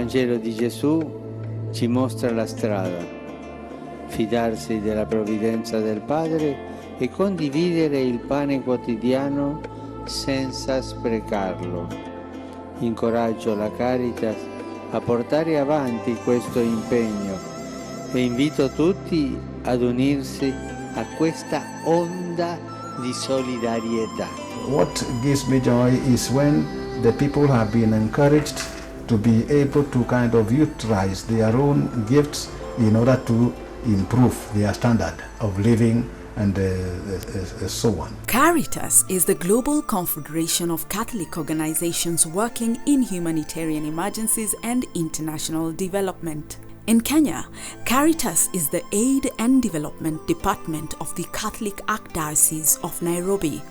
Vangelo di Gesù ci mostra la strada: fidarsi della provvidenza del Padre e condividere il pane quotidiano senza sprecarlo. Incoraggio la Caritas a portare avanti questo impegno e invito tutti ad unirsi a questa onda di solidarietà. What gives me joy is when the people have been encouraged to be able to kind of utilize their own gifts in order to improve their standard of living and so on. Caritas is the global confederation of Catholic organizations working in humanitarian emergencies and international development. In Kenya, Caritas is the Aid and Development Department of the Catholic Archdiocese of Nairobi.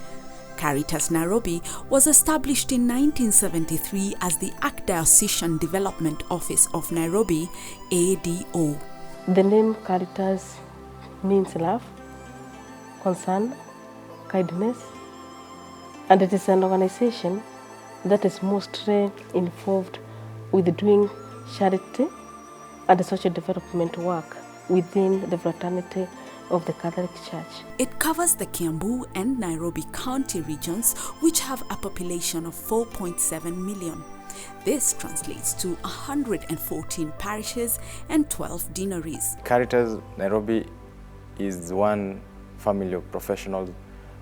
Caritas Nairobi was established in 1973 as the Archdiocesan Development Office of Nairobi, ADO. The name Caritas means love, concern, kindness, and it is an organization that is mostly involved with doing charity and social development work within the fraternity of the Catholic Church. It covers the Kiambu and Nairobi County regions, which have a population of 4.7 million. This translates to 114 parishes and 12 deaneries. Caritas Nairobi is one family of professionals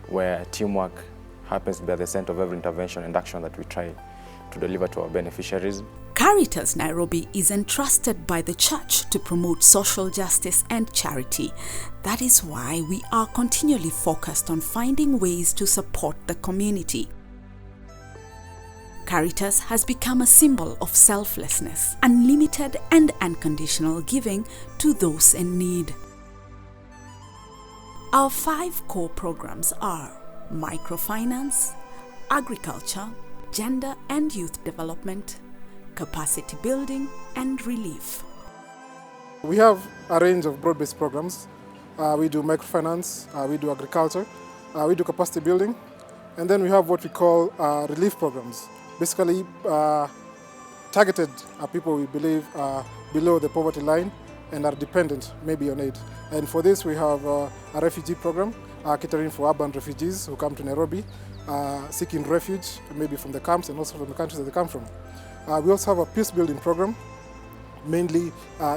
where teamwork happens to be at the center of every intervention and action that we try to deliver to our beneficiaries. Caritas Nairobi is entrusted by the Church to promote social justice and charity. That is why we are continually focused on finding ways to support the community. Caritas has become a symbol of selflessness, unlimited and unconditional giving to those in need. Our 5 core programs are microfinance, agriculture, gender and youth development, capacity building and relief. We have a range of broad-based programs. We do microfinance, we do agriculture, we do capacity building, and then we have what we call relief programs. Basically targeted at people we believe are below the poverty line and are dependent maybe on aid. And for this we have a refugee program catering for urban refugees who come to Nairobi seeking refuge, maybe from the camps and also from the countries that they come from. We also have a peace building program, mainly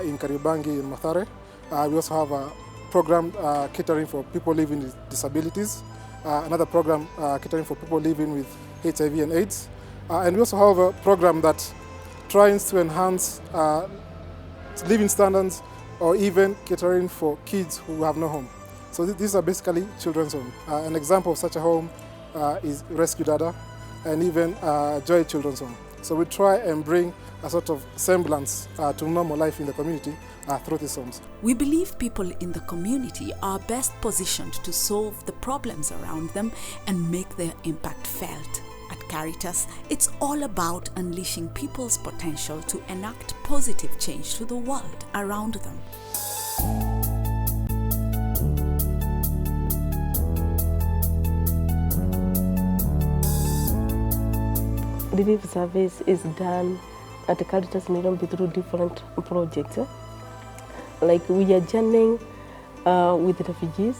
in Kariobangi and Mathare. We also have a program catering for people living with disabilities, another program catering for people living with HIV and AIDS. And we also have a program that tries to enhance living standards or even catering for kids who have no home. So these are basically children's homes. An example of such a home is Rescue Dada and even Joy Children's Home. So we try and bring a sort of semblance to normal life in the community through these homes. We believe people in the community are best positioned to solve the problems around them and make their impact felt. At Caritas, it's all about unleashing people's potential to enact positive change to the world around them. Relief service is done at Caritas Nairobi through different projects. Like we are journeying with refugees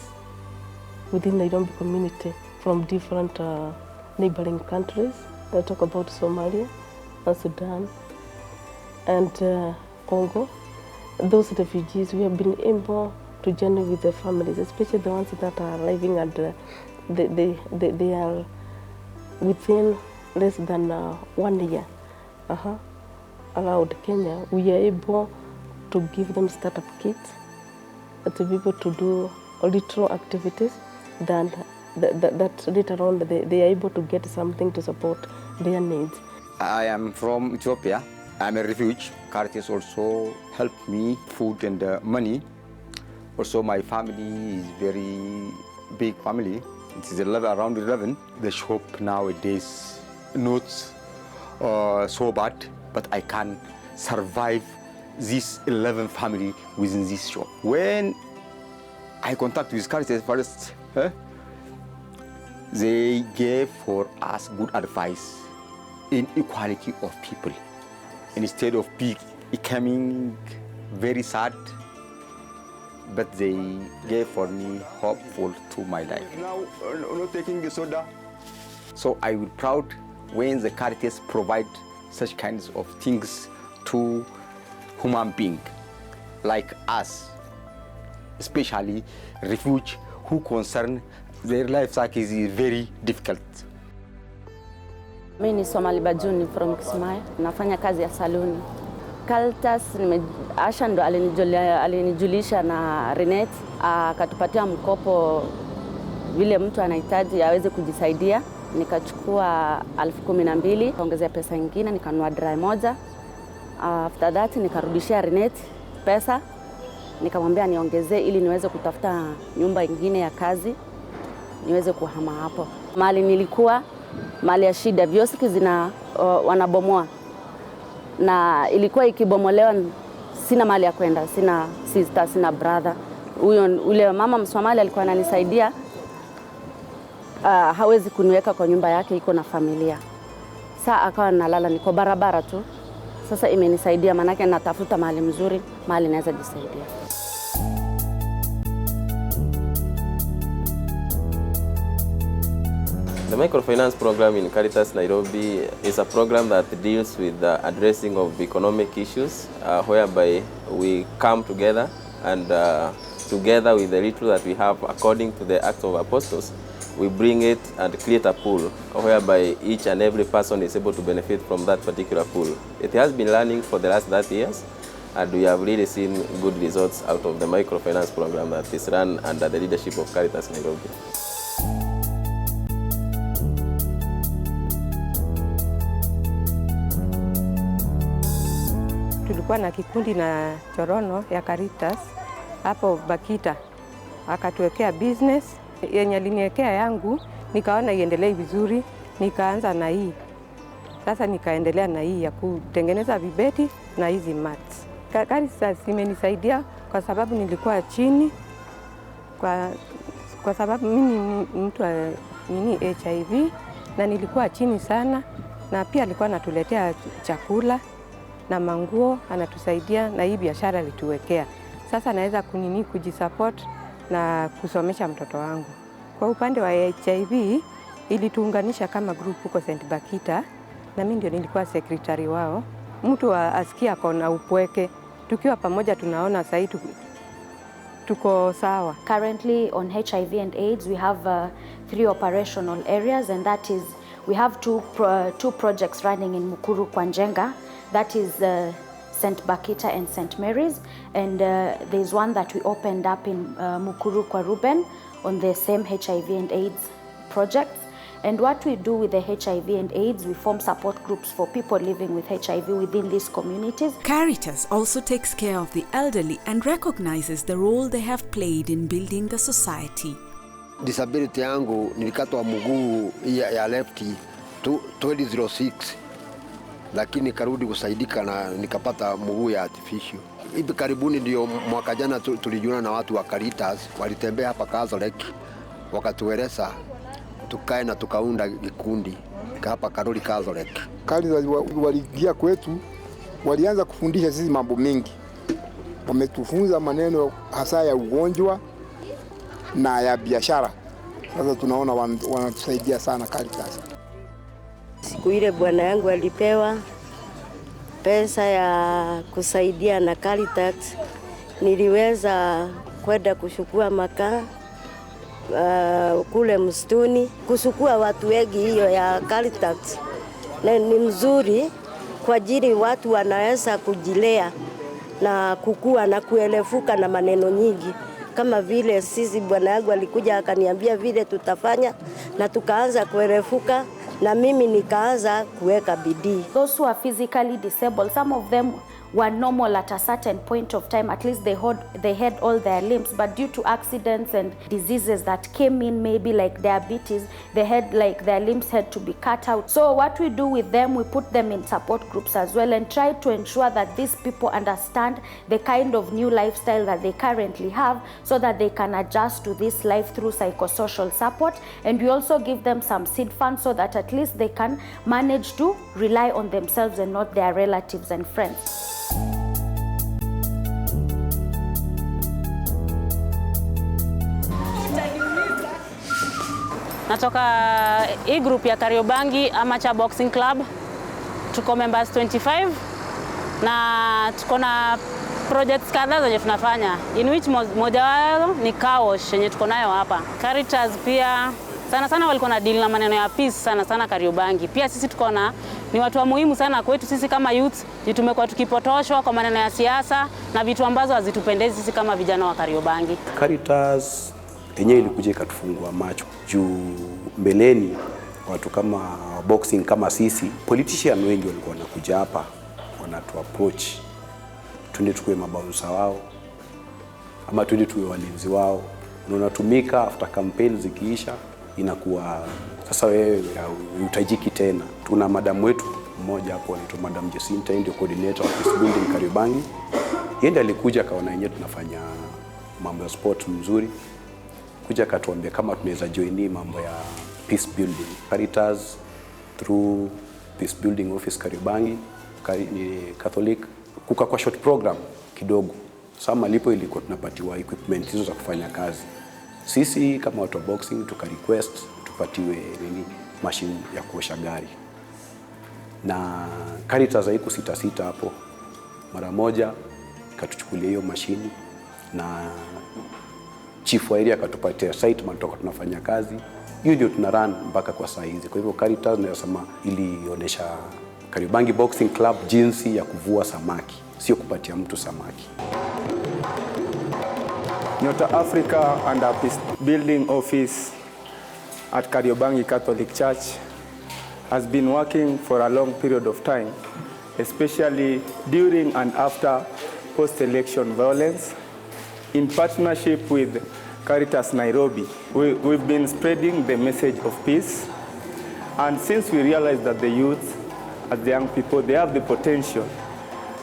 within the Nairobi community from different neighboring countries. I talk about Somalia, Sudan, and Congo. Those refugees, we have been able to journey with their families, especially the ones that are arriving at they are within less than 1 year allowed Kenya. We are able to give them startup kits to be able to do little activities that later on they are able to get something to support their needs. I am from Ethiopia. I am a refugee. Caritas also helped me food and money. Also my family is very big family. It is around 11. The shop nowadays not so bad, but I can survive this 11 family within this shop. When I contact with Caritas first, they gave for us good advice in equality of people. instead of becoming very sad, but they gave for me hopeful to my life. Now, not taking soda. So I will proud when the Caritas provide such kinds of things to human being like us, especially refugees who concern their life cycle is very difficult. Mimi ni Somali Bajuni from Kismayo, nafanya kazi ya saluni. Caritas Asha ndo alinijulisha na Renet, akatupatia mkopo vile mtu anahitaji aweze kujisaidia. Nikachukua 12,000, kaongezea pesa nyingine, nikanunua dry moja. After that nikarudishia Renet pesa, nikamwambia niongezee ili niweze kutafuta nyumba nyingine ya kazi, niweze kuhama hapo. Mali nilikuwa mali ya shida, vioski wanabomoa. Na ilikuwa ikibomolewa, sina mali ya kwenda, sina sister, sina brother. Ule mama Msomali alikuwa ananisaidia, hawezi kuniweka kwa nyumba yake, iko na familia. Sasa akawa nalala niko barabara tu. Sasa imenisaidia manake natafuta mahali mzuri, mahali naweza jisaidia. The microfinance program in Caritas Nairobi is a program that deals with the addressing of economic issues, whereby we come together and together with the little that we have according to the Acts of Apostles, we bring it and create a pool whereby each and every person is able to benefit from that particular pool. It has been running for the last 30 years, and we have really seen good results out of the microfinance program that is run under the leadership of Caritas Nairobi. Tulikuwa na kikundi na Chorono ya Caritas hapo Bakita, akatuwekea business yenye aliniwekea yangu, nikaona iendelee vizuri, nikaanza na hii. Sasa nikaendelea na hii ya kutengeneza vibeti na hizi mats. Caritas imenisaidia kwa sababu nilikuwa chini, kwa sababu mimi ni mtu wa HIV na nilikuwa chini sana, na pia alikuwa anatuletea chakula na manguo, anatusaidia na hii biashara alituwekea. Sasa naweza kujisupport na kusomesha mtoto wangu. Kwa upande wa HIV ilituunganisha kama group huko St. Bakita, na mimi ndio nilikuwa secretary wao. Mtu asikia kona upweke, tukiwa pamoja tunaona sasa tuko sawa. Currently on HIV and AIDS we have 3 operational areas, and that is we have two projects running in Mukuru kwa Njenga. That is St. Bakita and St. Mary's, and there's one that we opened up in Mukuru kwa Ruben on the same HIV and AIDS projects. And what we do with the HIV and AIDS, we form support groups for people living with HIV within these communities. Caritas also takes care of the elderly and recognizes the role they have played in building the society. Disability yangu nilikatwa mguu ya lefti 2006, lakini karudi kusaidika na nikapata mguu ya artificial. Hivi karibuni ndio mwaka jana tulijuana na watu wa Caritas, walitembea hapa Kazolek, wakatueleza tukae na tukaunda kikundi hapa Karoli Kazolek. Caritas waliingia kwetu, walianza kufundisha sisi mambo mengi. Wametufunza maneno hasa ya ugonjwa na ya biashara. Sasa tunaona wanatusaidia sana Caritas. Siku ile bwana yangu alipewa pesa ya kusaidia na Caritas, niliweza kwenda kuchukua makaa kule msituni, kuchukua watu wengi. Hiyo ya Caritas na ni mzuri kwa ajili watu wanaweza kujilea na kukua na kuelefuka na maneno nyingi. Kama vile sisi bwana yangu alikuja akaniambia vile tutafanya, na tukaanza kuelefuka, na mimi nikaanza kuweka bidii. Those who are physically disabled, some of them were normal at a certain point of time. At least they had all their limbs, but due to accidents and diseases that came in, maybe like diabetes, their limbs had to be cut out. So what we do with them, we put them in support groups as well and try to ensure that these people understand the kind of new lifestyle that they currently have, so that they can adjust to this life through psychosocial support. And we also give them some seed funds so that at least they can manage to rely on themselves and not their relatives and friends. Natoka hii group ya Kariobangi Amateur Boxing Club. Tuko members 25 na tuko na projects kadhaa zenye tunafanya, in which moja wao ni car wash yenye tuko nayo hapa. Caritas pia sana walikuwa na deal na maneno ya peace sana Kariobangi. Pia sisi tuko na ni watu wa muhimu sana kwetu sisi kama youth, tumekuwa tukipotoshwa kwa maneno ya siasa na vitu ambazo hazitupendezi sisi kama vijana wa Kariobangi. Caritas yenyewe ilikuja ikatufungua macho juu mbeleni watu kama boxing kama sisi, politician wengi walikuwa wanakuja hapa wanatu approach tunde tukue mabaunsa wao ama tunde tuwe walinzi wao, na unatumika after campaign zikiisha inakuwa sasa wewe utajiki tena. Tuna madam wetu mmoja hapo anaitwa Madam Jacinta, ndio coordinator wa peace building Kariobangi. Yeye ndiye alikuja akaona yenyewe tunafanya mambo ya sport mzuri, kuja akatuambia kama tunaweza join mambo ya peace building. Caritas through peace building office Kariobangi ni Catholic kuka kwa short program kidogo. Sasa malipo ilikuwa tunapatiwa equipment hizo za kufanya kazi. Sisi kama watu wa boxing tuka request tupatiwe machine ya kuosha gari. Na Caritas haiko sita hapo. Mara moja katuchukulia hiyo mashini na chief wa area akatupatia site matoka tunafanya kazi. Hiyo ndio tuna run mpaka kwa saa hizi. Kwa hivyo Caritas nasema ilionyesha Kariobangi Boxing Club jinsi ya kuvua samaki, sio kupatia mtu samaki. Nyota Africa and our peace building office at Kariobangi Catholic Church has been working for a long period of time, especially during and after post-election violence. In partnership with Caritas Nairobi, we've been spreading the message of peace. And since we realized that the youth, as the young people, they have the potential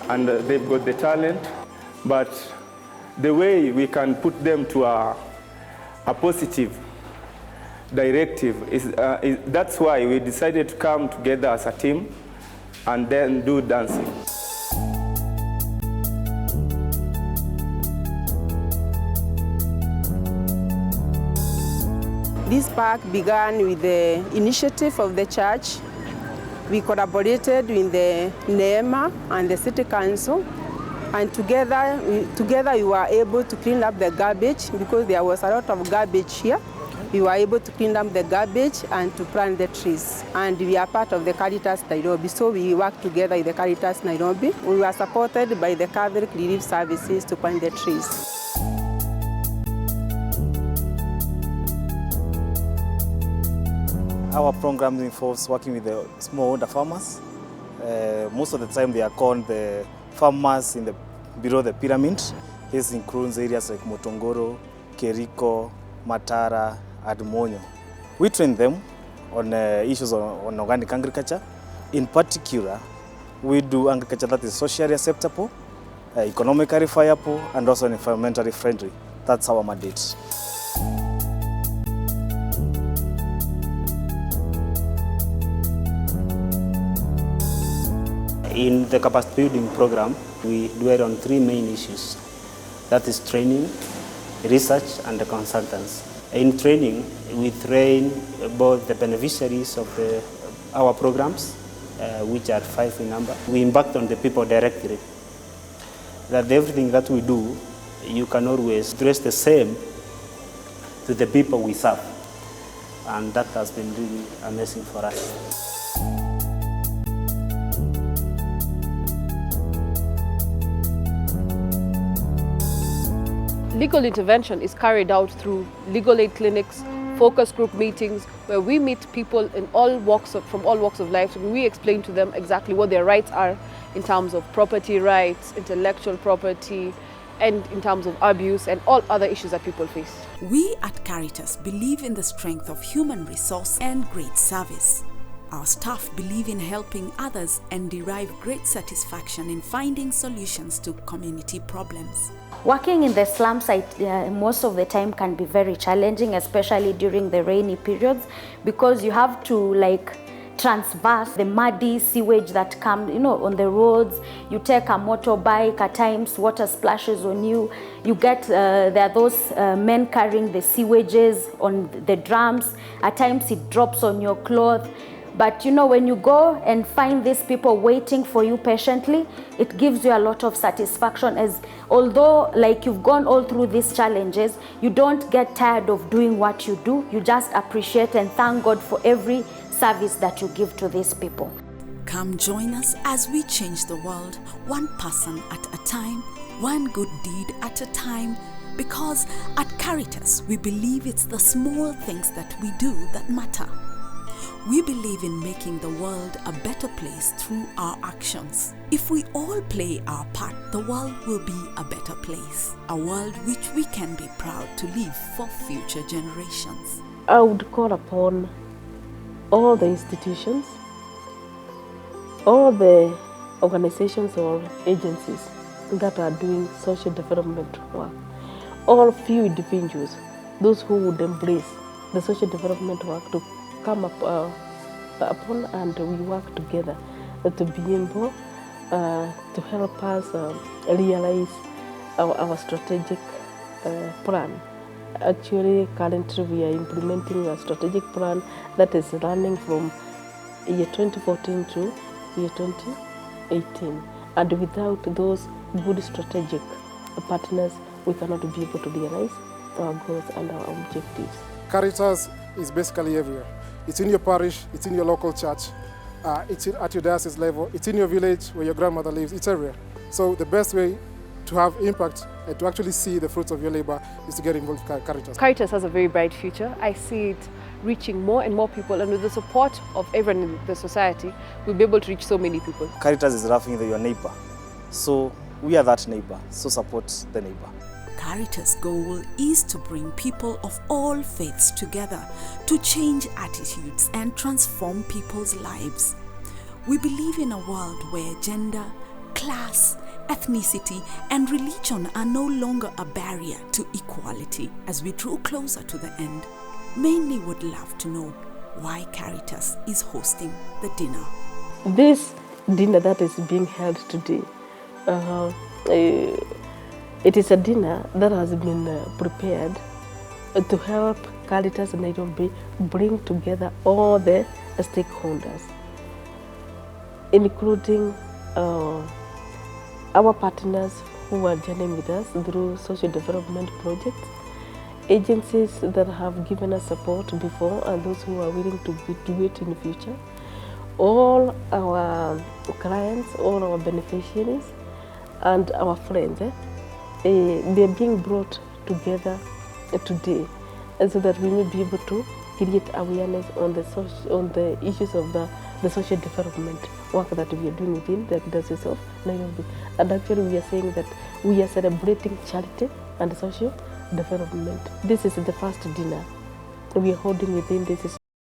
and they've got the talent, but the way we can put them to a positive directive is that's why we decided to come together as a team and then do dancing. This park began with the initiative of the church. We collaborated with the NEMA and the City Council, and together we were able to clean up the garbage because there was a lot of garbage here. We were able to clean up the garbage and to plant the trees. And we are part of the Caritas Nairobi, so we work together with the Caritas Nairobi. We were supported by the Catholic Relief Services to plant the trees. Our program involves working with the smallholder farmers. Most of the time they are called the farmers below the pyramid. This includes areas like Motongoro, Keriko, Matara, and Monyo. We train them on issues on organic agriculture. In particular, we do agriculture that is socially acceptable, economically viable, and also environmentally friendly. That's our mandate. In the capacity building program, we dwell on three main issues. That is training, research, and the consultants. In training, we train both the beneficiaries of our programs, which are 5 in number. We impact on the people directly. That everything that we do, you can always dress the same to the people we serve. And that has been really amazing for us. Legal intervention is carried out through legal aid clinics, focus group meetings where we meet people in from all walks of life. We explain to them exactly what their rights are in terms of property rights, intellectual property, and in terms of abuse and all other issues that people face. We at Caritas believe in the strength of human resource and great service. Our staff believe in helping others and derive great satisfaction in finding solutions to community problems. Working in the slum site most of the time can be very challenging, especially during the rainy periods, because you have to transverse the muddy sewage that comes, on the roads. You take a motorbike, at times water splashes on you. You get, there are those men carrying the sewages on the drums. At times it drops on your clothes. But when you go and find these people waiting for you patiently, it gives you a lot of satisfaction, as although you've gone all through these challenges, you don't get tired of doing what you do. You just appreciate and thank God for every service that you give to these people. Come join us as we change the world, one person at a time, one good deed at a time, because at Caritas we believe it's the small things that we do that matter. We believe in making the world a better place through our actions. If we all play our part, the world will be a better place, a world which we can be proud to leave for future generations. I would call upon all the institutions, all the organizations or agencies that are doing social development work, all few individuals, those who would embrace the social development work, to come up upon and we work together to be able to help us realize our strategic plan. Actually, currently we are implementing a strategic plan that is running from year 2014 to year 2018. And without those good strategic partners, we cannot be able to realize our goals and our objectives. Caritas is basically everywhere. It's in your parish, it's in your local church, it's at your diocese level, it's in your village where your grandmother lives, it's everywhere. So the best way to have impact and to actually see the fruits of your labor is to get involved with Caritas. Caritas has a very bright future. I see it reaching more and more people, and with the support of everyone in the society, we'll be able to reach so many people. Caritas is roughing your neighbor. So we are that neighbor, so support the neighbor. Caritas' goal is to bring people of all faiths together to change attitudes and transform people's lives. We believe in a world where gender, class, ethnicity, and religion are no longer a barrier to equality. As we draw closer to the end, many would love to know why Caritas is hosting the dinner. This dinner that is being held today, it is a dinner that has been prepared to help Caritas Nairobi bring together all the stakeholders, including our partners who are joining with us through social development projects, agencies that have given us support before and those who are willing to do it in the future, all our clients, all our beneficiaries, and our friends. They are being brought together today, and so that we may be able to create awareness on the issues of the social development work that we are doing within the Diocese of Nairobi. And actually we are saying that we are celebrating charity and social development. This is the first dinner we are holding within this